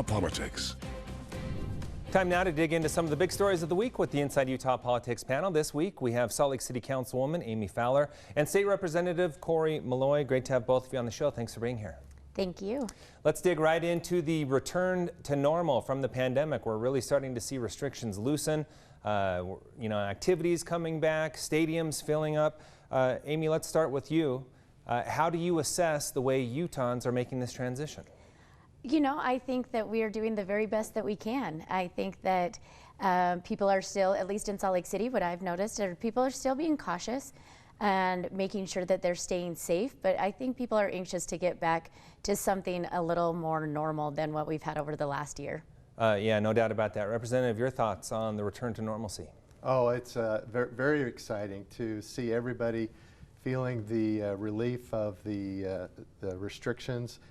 politics. Time now to dig into some of the big stories of the week with the Inside Utah Politics panel. This week we have Salt Lake City Councilwoman Amy Fowler and State Representative Corey Malloy. Great to have both of you on the show. Thanks for being here. Thank you. Let's dig right into the return to normal from the pandemic. We're really starting to see restrictions loosen, activities coming back, stadiums filling up. Amy, let's start with you. How do you assess the way Utahns are making this transition? You know, I think that we are doing the very best that we can. I think that people are still, at least in Salt Lake City, what I've noticed are people are still being cautious and making sure that they're staying safe. But I think people are anxious to get back to something a little more normal than what we've had over the last year. Yeah, no doubt about that. Representative, your thoughts on the return to normalcy? Oh, it's very, very exciting to see everybody feeling the relief of the restrictions.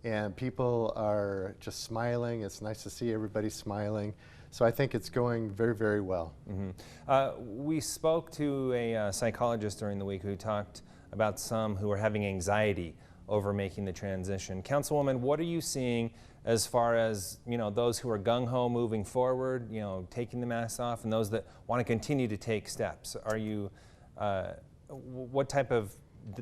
And people are just smiling. It's nice to see everybody smiling. So I think it's going very, very well. Mm-hmm. We spoke to a psychologist during the week who talked about some who are having anxiety over making the transition. Councilwoman, what are you seeing as far as, those who are gung-ho moving forward, taking the masks off, and those that want to continue to take steps? Are you, what type of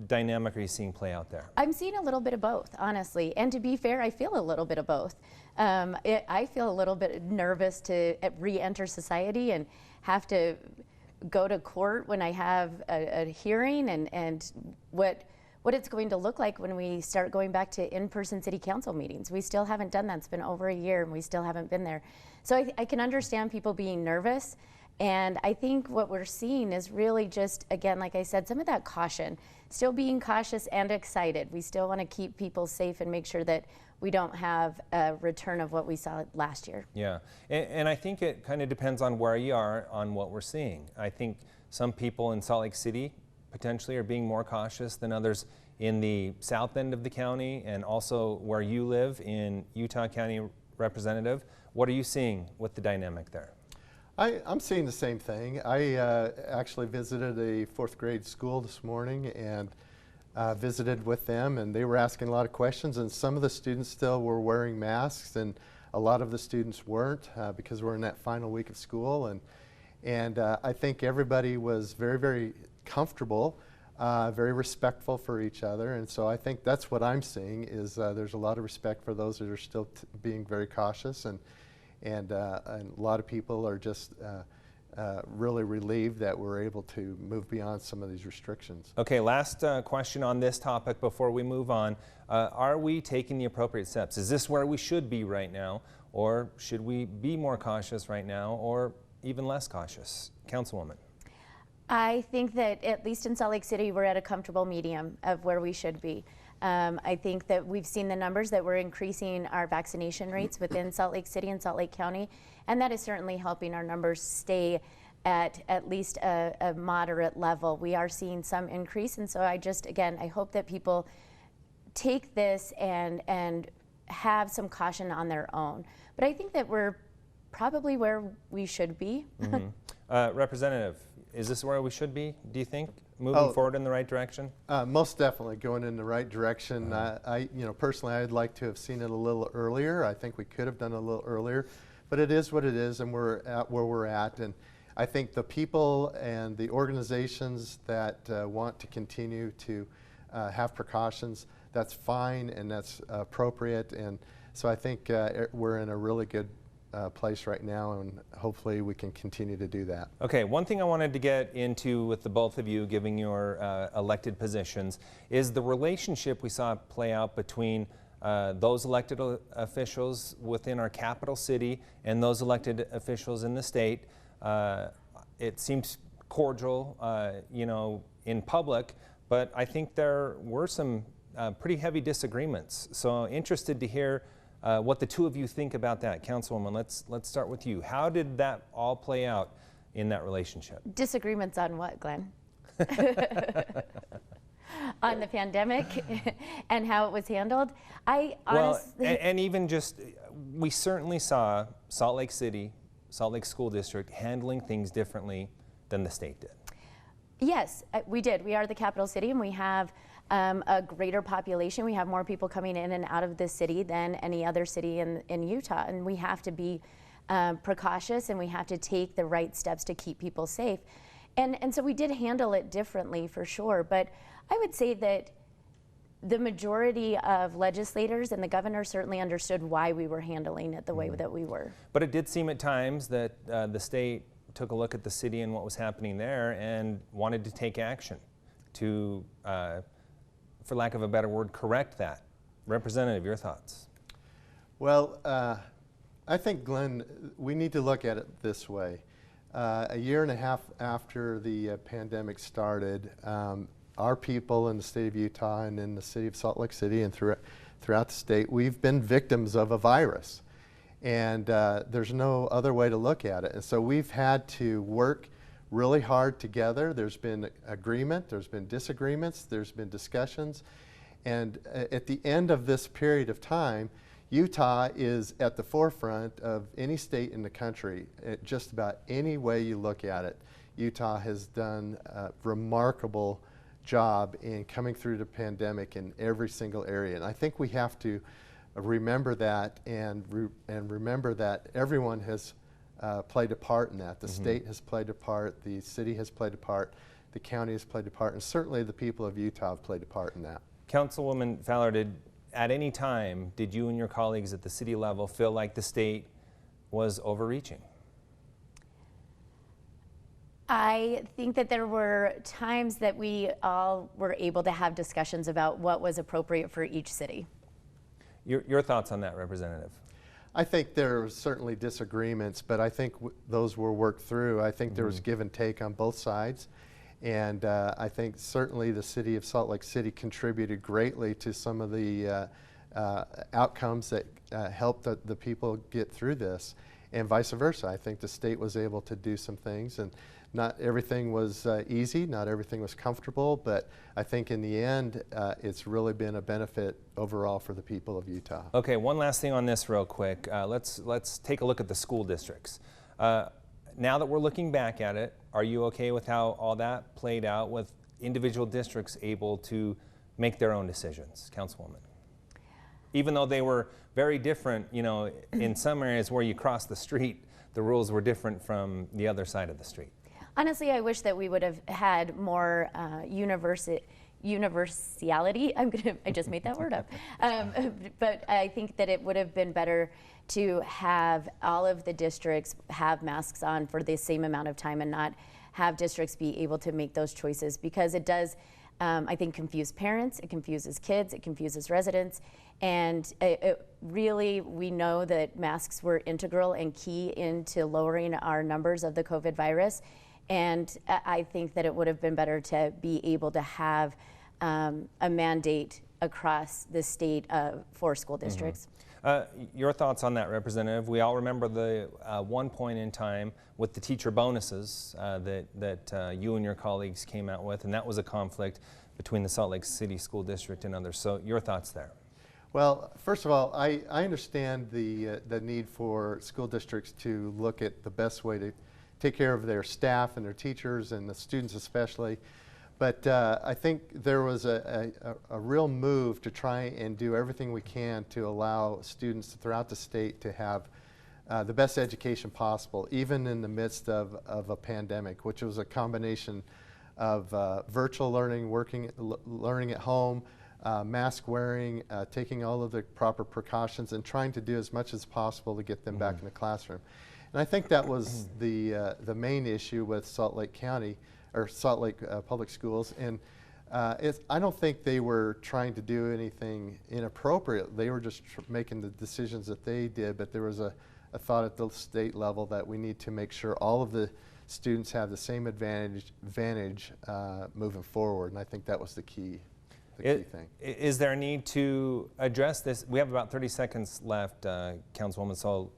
dynamic are you seeing play out there? I'm seeing a little bit of both, honestly. And to be fair, I feel a little bit of both. I feel a little bit nervous to re-enter society and have to go to court when I have a hearing and what it's going to look like when we start going back to in-person city council meetings. We still haven't done that. It's been over a year and we still haven't been there. So I can understand people being nervous. And I think what we're seeing is really just, again, like I said, some of that caution, still being cautious and excited. We still want to keep people safe and make sure that we don't have a return of what we saw last year. Yeah, and I think it kind of depends on where you are on what we're seeing. I think some people in Salt Lake City potentially are being more cautious than others in the south end of the county and also where you live in Utah County. Representative, what are you seeing with the dynamic there? I'm seeing the same thing. I actually visited a fourth grade school this morning and visited with them, and they were asking a lot of questions, and some of the students still were wearing masks and a lot of the students weren't because we're in that final week of school, and I think everybody was very, very comfortable, very respectful for each other, and so I think that's what I'm seeing is there's a lot of respect for those that are still being very cautious, and a lot of people are just really relieved that we're able to move beyond some of these restrictions. Okay, last question on this topic before we move on. Are we taking the appropriate steps? Is this where we should be right now, or should we be more cautious right now, or even less cautious? Councilwoman. I think that at least in Salt Lake City, we're at a comfortable medium of where we should be. I think that we've seen the numbers that we're increasing our vaccination rates within Salt Lake City and Salt Lake County, and that is certainly helping our numbers stay at least a moderate level. We are seeing some increase, and so I hope that people take this and have some caution on their own. But I think that we're probably where we should be. Mm-hmm. Representative, is this where we should be, do you think? Moving forward in the right direction? Most definitely going in the right direction. Personally, I'd like to have seen it a little earlier. I think we could have done it a little earlier, but it is what it is, and we're at where we're at. And I think the people and the organizations that want to continue to have precautions, that's fine and that's appropriate. And so I think we're in a really good place right now, and hopefully we can continue to do that. Okay, one thing I wanted to get into with the both of you, giving your elected positions, is the relationship we saw play out between those elected officials within our capital city and those elected officials in the state. It seemed cordial, in public, but I think there were some pretty heavy disagreements. So interested to hear what the two of you think about that. Councilwoman, let's start with you. How did that all play out in that relationship? Disagreements on what, Glenn? On the pandemic and how it was handled? And even just, we certainly saw Salt Lake City, Salt Lake School District handling things differently than the state did. Yes, we did. We are the capital city, and we have a greater population. We have more people coming in and out of this city than any other city in Utah, and we have to be precautious, and we have to take the right steps to keep people safe. And so we did handle it differently for sure, but I would say that the majority of legislators and the governor certainly understood why we were handling it the way that we were. But it did seem at times that the state took a look at the city and what was happening there and wanted to take action to, for lack of a better word, correct that. Representative, your thoughts? Well, I think, Glenn, we need to look at it this way. A year and a half after the pandemic started, our people in the state of Utah and in the city of Salt Lake City and throughout the state, we've been victims of a virus. And there's no other way to look at it. And so we've had to work really hard together. There's been agreement, there's been disagreements, there's been discussions. And at the end of this period of time, Utah is at the forefront of any state in the country. Just about any way you look at it, Utah has done a remarkable job in coming through the pandemic in every single area. And I think we have to remember that and remember that everyone has played a part in that. The state has played a part, the city has played a part, the county has played a part, and certainly the people of Utah have played a part in that. Councilwoman Fowler, at any time, did you and your colleagues at the city level feel like the state was overreaching? I think that there were times that we all were able to have discussions about what was appropriate for each city. Your thoughts on that, Representative? I think there were certainly disagreements, but I think those were worked through. I think there was give and take on both sides. And I think certainly the city of Salt Lake City contributed greatly to some of the outcomes that helped the people get through this, and vice versa. I think the state was able to do some things, and not everything was easy, not everything was comfortable, but I think in the end it's really been a benefit overall for the people of Utah. Okay, one last thing on this real quick. Let's take a look at the school districts. Now that we're looking back at it, are you okay with how all that played out with individual districts able to make their own decisions, Councilwoman? Even though they were very different, you know, in some areas where you cross the street, the rules were different from the other side of the street. Honestly, I wish that we would have had more universality. I just made that word up. But I think that it would have been better to have all of the districts have masks on for the same amount of time and not have districts be able to make those choices, because it does, I think, confuse parents, it confuses kids, it confuses residents, and it really, we know that masks were integral and key into lowering our numbers of the COVID virus. And I think that it would have been better to be able to have a mandate across the state for school districts. Your thoughts on that, Representative? We all remember the one point in time with the teacher bonuses that you and your colleagues came out with, and that was a conflict between the Salt Lake City School District and others. So your thoughts there? Well, first of all, I understand the need for school districts to look at the best way to take care of their staff and their teachers and the students especially. But I think there was a real move to try and do everything we can to allow students throughout the state to have the best education possible, even in the midst of a pandemic, which was a combination of virtual learning, learning at home, mask wearing, taking all of the proper precautions, and trying to do as much as possible to get them back in the classroom. And I think that was the main issue with Salt Lake County, or Salt Lake Public Schools. And I don't think they were trying to do anything inappropriate. They were just making the decisions that they did, but there was a thought at the state level that we need to make sure all of the students have the same advantage moving forward, and I think that was the key thing. Is there a need to address this? We have about 30 seconds left, Councilwoman, so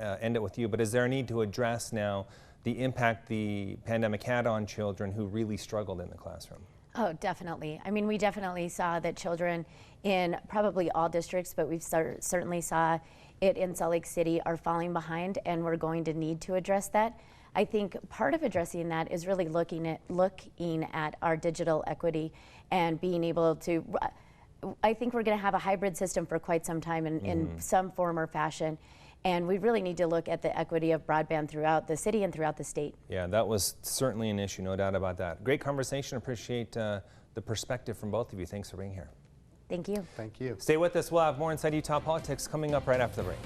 I'll end it with you, but is there a need to address now the impact the pandemic had on children who really struggled in the classroom? Oh, definitely. I mean, we definitely saw that children in probably all districts, but we certainly saw it in Salt Lake City, are falling behind, and we're going to need to address that. I think part of addressing that is really looking at our digital equity and being able to, I think we're going to have a hybrid system for quite some time in some form or fashion. And we really need to look at the equity of broadband throughout the city and throughout the state. Yeah, that was certainly an issue, no doubt about that. Great conversation. Appreciate the perspective from both of you. Thanks for being here. Thank you. Thank you. Stay with us. We'll have more Inside Utah Politics coming up right after the break.